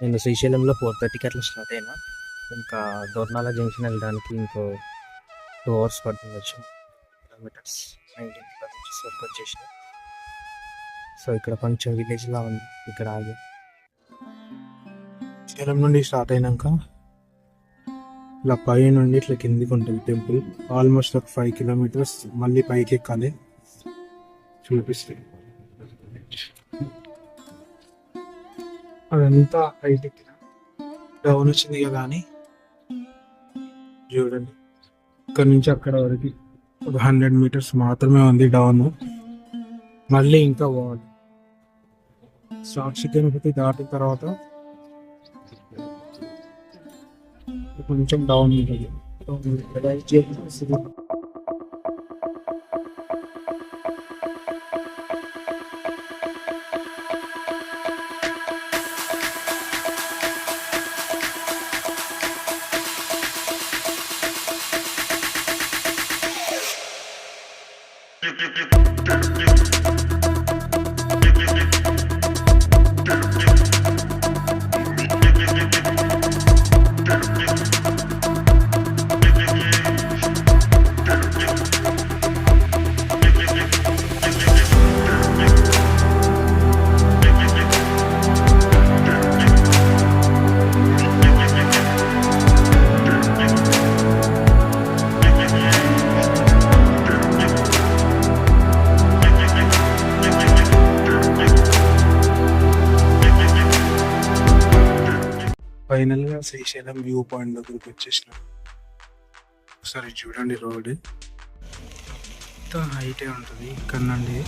నేను శ్రీశైలంలో 4:30కి అట్లా స్టార్ట్ అయినా. ఇంకా దోర్నాల జంక్షన్ వెళ్ళడానికి ఇంకో 2 అవర్స్ పడుతుంది. వచ్చి కిలోమీటర్స్ 19 కిలోమీటర్స్ వరకు వచ్చేసిన. సో ఇక్కడ కొంచెం విలేజ్లా ఉంది. ఇక్కడ ఆగి శ్రీశైలం నుండి స్టార్ట్ అయినాక ఇలా పై నుండి ఇట్లా కిందికి ఉంటుంది టెంపుల్. ఆల్మోస్ట్ ఒక 5 కిలోమీటర్స్ మళ్ళీ పైకి ఎక్కాలి. చూపిస్తుంది అదంతా హైట్ ఎక్కిన డౌన్ వచ్చింది కదా అని చూడండి. ఇక్కడ నుంచి అక్కడ వరకు ఒక 100 మీటర్స్ మాత్రమే ఉంది డౌన్. మళ్ళీ ఇంకా పోవాలి. సాక్షి గణపతి దాటిన తర్వాత కొంచెం డౌన్ ఉంటుంది. ఫైనల్ గా శ్రీశైలం వ్యూ పాయింట్ దగ్గరికి వచ్చేసిన. ఒకసారి చూడండి, రోడ్ మొత్తం హైటే ఉంటుంది. ఇక్కడ నుండి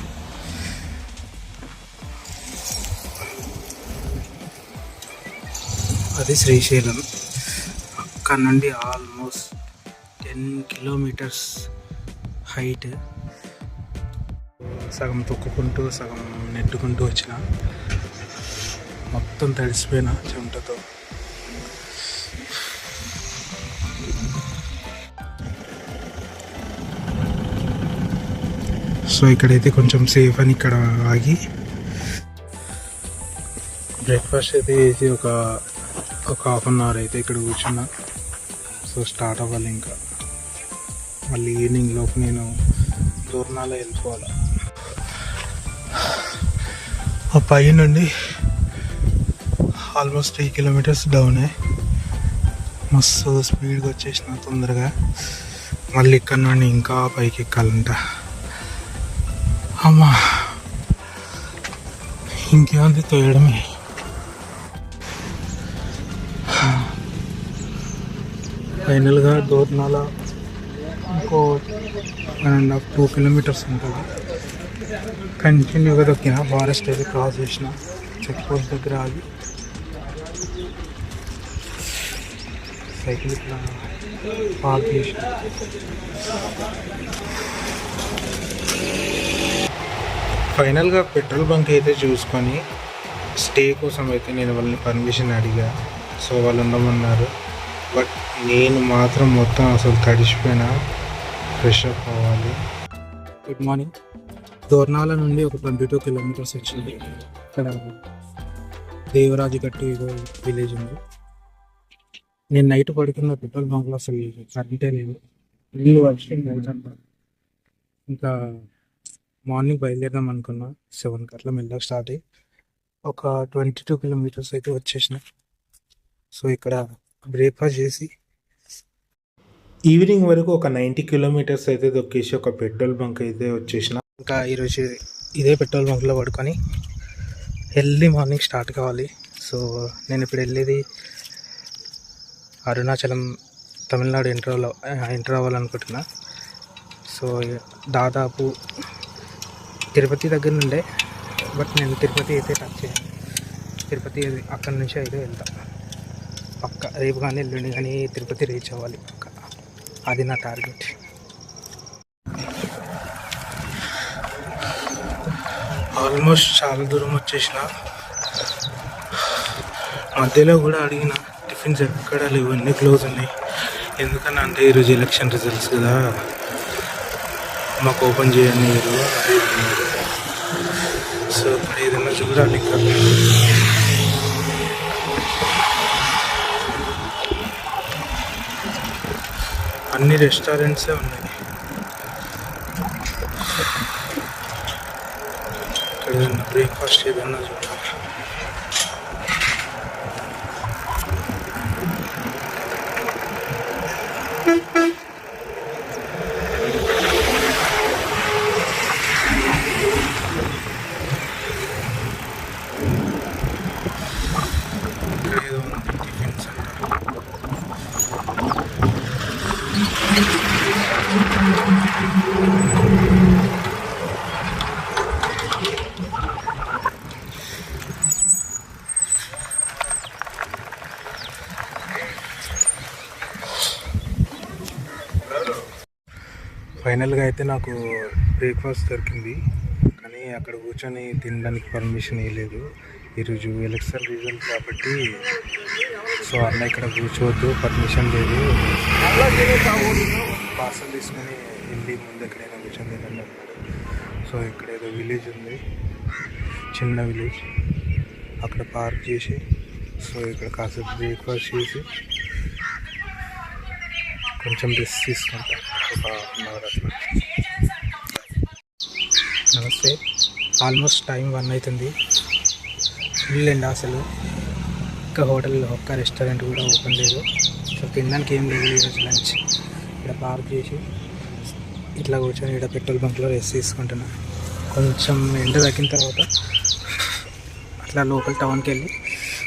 అది శ్రీశైలం. అక్కడ నుండి ఆల్మోస్ట్ 10 కిలోమీటర్స్ హైట్. సగం తొక్కుకుంటూ సగం నెట్టుకుంటూ వచ్చిన. మొత్తం తడిసిపోయిన చెమటతో. సో ఇక్కడైతే కొంచెం సేఫ్ అని ఇక్కడ ఆగి బ్రేక్ఫాస్ట్ అయితే చేసి ఒక హాఫ్ అన్ అవర్ అయితే ఇక్కడ కూర్చున్నా. సో స్టార్ట్ అవ్వాలి ఇంకా. మళ్ళీ ఈవినింగ్ లోపు నేను దూర్నాల వెళ్ళిపోవాలి. ఆ పై నుండి ఆల్మోస్ట్ 3 కిలోమీటర్స్ డౌనే. మస్తు స్పీడ్గా వచ్చేసిన తొందరగా. మళ్ళీ ఇక్కడ నుండి ఇంకా పైకి ఎక్కాలంట. అమ్మా ఇంకేముంది, తోయడమే. ఫైనల్గా దోర్నాల ఇంకో 1.5 2 కిలోమీటర్స్ ఉంటుంది. కంటిన్యూగా దొక్కిన. ఫారెస్ట్ అయితే క్రాస్ చేసిన. చెక్ పోస్ట్ దగ్గర ఆగి సైకిల్ ఇట్లా పార్క్ చేసిన. ఫైనల్గా పెట్రోల్ బంక్ అయితే చూసుకొని స్టే కోసం అయితే నేను వాళ్ళని పర్మిషన్ అడిగా. సో వాళ్ళు ఉండమన్నారు. బట్ నేను మాత్రం మొత్తం అసలు తడిసిపోయినా. ఫ్రెష్ అప్ అవ్వాలి. Good morning. దోర్నాల నుండి ఒక 22 కిలోమీటర్స్ వచ్చింది. ఇక్కడ దేవరాజు గట్టు ఏదో విలేజ్ ఉంది. నేను నైట్ పడుకున్న పెట్రోల్ బంక్లో అసలు కరెంటే లేదు. నీళ్ళు వచ్చి ఇంకా మార్నింగ్ బయలుదేరదాం అనుకున్నా. 7 అట్లా మెల్లగా స్టార్ట్ అయ్యి ఒక 22 కిలోమీటర్స్ అయితే వచ్చేసిన. సో ఇక్కడ బ్రేక్ఫాస్ట్ చేసి ఈవినింగ్ వరకు ఒక 90 కిలోమీటర్స్ అయితే దొక్కేసి ఒక పెట్రోల్ బంక్ అయితే వచ్చేసిన. ఇంకా ఈరోజు ఇదే పెట్రోల్ బంక్లో పడుకొని ఎర్లీ మార్నింగ్ స్టార్ట్ కావాలి. సో నేను ఇప్పుడు వెళ్ళేది అరుణాచలం, తమిళనాడు ఎంటర్ అవ్వాలనుకుంటున్నా. సో దాదాపు తిరుపతి దగ్గర నుండే, బట్ నేను తిరుపతి అయితే టచ్ చేయను. తిరుపతి అక్కడి నుంచి అయితే వెళ్తా పక్క. రేపు కానీ ఎల్లుండి కానీ తిరుపతి రీచ్ అవ్వాలి పక్క. అది నా టార్గెట్. ఆల్మోస్ట్ చాలా దూరం వచ్చేసిన. మధ్యలో కూడా అడిగిన టిఫిన్స్ ఎక్కడ లేవు, అన్నీ క్లోజ్ ఉన్నాయి. ఎందుకన్నా అంటే ఈరోజు ఎలక్షన్ రిజల్ట్స్ కదా, మాకు ఓపెన్ చేయండి మీరు. సో ఇప్పుడు ఏదైనా చూడాలి ఇంకా. అన్ని రెస్టారెంట్సే ఉన్నాయి. ఇక్కడ ఏదన్నా బ్రేక్ఫాస్ట్ ఏదన్నా చూడాలి. ఇక్కడ ఏదో ఉంది టిఫిన్ సెంటర్. ఫైనల్గా అయితే నాకు బ్రేక్ఫాస్ట్ దొరికింది, కానీ అక్కడ కూర్చొని తినడానికి పర్మిషన్ ఇవ్వలేదు. ఈరోజు ఎలక్షన్ రిజల్ట్ కాబట్టి సో అన్న ఇక్కడ కూర్చోవద్దు, పర్మిషన్ లేదు, పార్సల్ తీసుకొని వెళ్ళి ముందు ఎక్కడైనా కూర్చొని తినండి అన్నాడు. సో ఇక్కడ ఏదో విలేజ్ ఉంది, చిన్న విలేజ్, అక్కడ పార్క్ చేసి సో ఇక్కడ కాసేపు బ్రేక్ఫాస్ట్ చేసి కొంచెం రెస్ట్ తీసుకుంటాం ఒక 1 అవర్ అట్లా. నమస్తే, ఆల్మోస్ట్ టైం 1 అవుతుంది. ఫుల్ ఎండ అసలు. ఒక్క హోటల్ ఒక్క రెస్టారెంట్ కూడా ఓపెన్ లేదు. సో తినడానికి ఏం లేదు ఈరోజు లంచ్. ఇక్కడ పార్క్ చేసి ఇట్లా కూర్చొని ఇక్కడ పెట్రోల్ బంక్లో రెస్ట్ తీసుకుంటున్నా. కొంచెం ఎండ తగ్గిన తర్వాత అట్లా లోకల్ టౌన్కి వెళ్ళి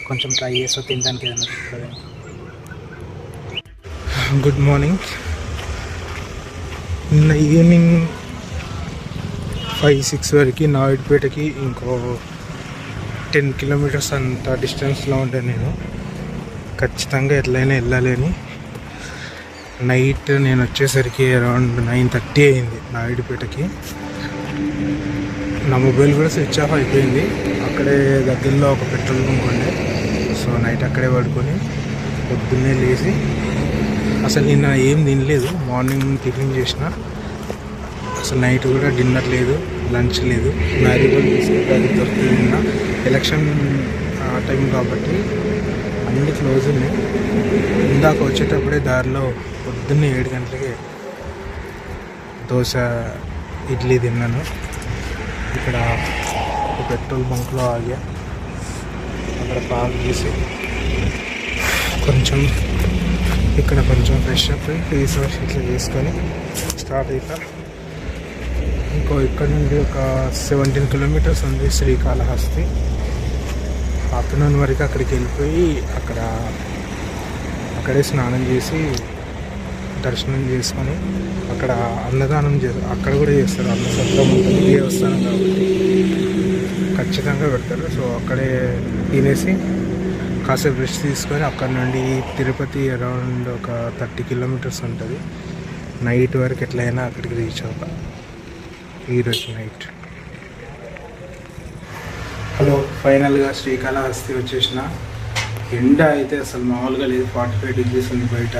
కొంచెం ట్రై చేస్తా తినడానికి ఏదైనా దొరుకుతుందేమో. Good morning. నిన్న ఈవినింగ్ 5-6 వరకు నాయుడుపేటకి ఇంకో 10 కిలోమీటర్స్ అంత డిస్టెన్స్లో ఉండే నేను ఖచ్చితంగా ఎట్లయినా వెళ్ళాలి అని. నైట్ నేను వచ్చేసరికి అరౌండ్ 9:30 అయింది నాయుడుపేటకి. నా మొబైల్ కూడా స్విచ్ ఆఫ్ అయిపోయింది. అక్కడే దగ్గరలో ఒక పెట్రోల్ బంక్ ఉండే, సో నైట్ అక్కడే పడుకొని పొద్దున్నే లేచి అసలు నిన్న ఏం తినలేదు. మార్నింగ్ టిఫిన్ చేసిన, అసలు నైట్ కూడా డిన్నర్ లేదు, లంచ్ లేదు. మ్యారీగోల్డ్ బిస్కెట్ అది దొరుకుతుంది. నిన్న ఎలక్షన్ టైం కాబట్టి అన్ని క్లోజ్ ఉన్నాయి. ఇందాక వచ్చేటప్పుడే దారిలో పొద్దున్నే 7 గంటలకి దోశ ఇడ్లీ తిన్నాను. ఇక్కడ ఒక పెట్రోల్ బంక్లో ఆగా, అక్కడ పార్క్ చేసి కొంచెం ఇక్కడ కొంచెం ఫ్రెష్ అప్ ఫేస్ వాష్ ఇట్లా చేసుకొని స్టార్ట్ అవుతా. ఇక్కడ నుండి ఒక 17 కిలోమీటర్స్ ఉంది శ్రీకాళహస్తి. ఆఫ్టర్నూన్ వరకు అక్కడికి వెళ్ళిపోయి అక్కడే స్నానం చేసి దర్శనం చేసుకొని అక్కడ అన్నదానం అక్కడ కూడా చేస్తారు. అన్నసత్రం ఉంటుంది, దేవస్థానం కాబట్టి ఖచ్చితంగా పెడతారు. సో అక్కడే తినేసి కాసేపు రెస్ట్ తీసుకొని అక్కడ నుండి తిరుపతి అరౌండ్ ఒక 30 కిలోమీటర్స్ ఉంటుంది. నైట్ వరకు ఎట్లయినా అక్కడికి రీచ్ అవుతా ఈరోజు నైట్. హలో, ఫైనల్గా శ్రీకాళహస్తి వచ్చేసిన. ఎండ అయితే అసలు మామూలుగా లేదు. 45 డిగ్రీస్ ఉంది బయట.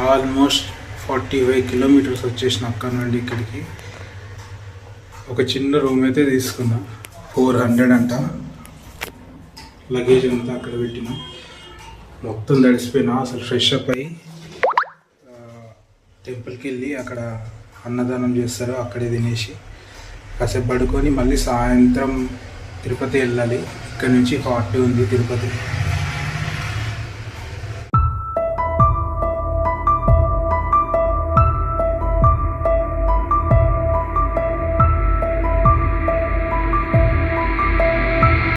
ఆల్మోస్ట్ 45 కిలోమీటర్స్ వచ్చేసిన అక్కడ నుండి ఇక్కడికి. ఒక చిన్న రూమ్ అయితే తీసుకున్నా, 400 అంట. లగేజ్ అంతా అక్కడ పెట్టిన, మొత్తం తడిసిపోయినా. అసలు ఫ్రెష్ అప్ అయ్యి టెంపుల్కి వెళ్ళి అక్కడ అన్నదానం చేస్తారు, అక్కడే తినేసి కాసేపు పడుకొని మళ్ళీ సాయంత్రం తిరుపతి వెళ్ళాలి. ఇక్కడ నుంచి 40 ఉంది తిరుపతి.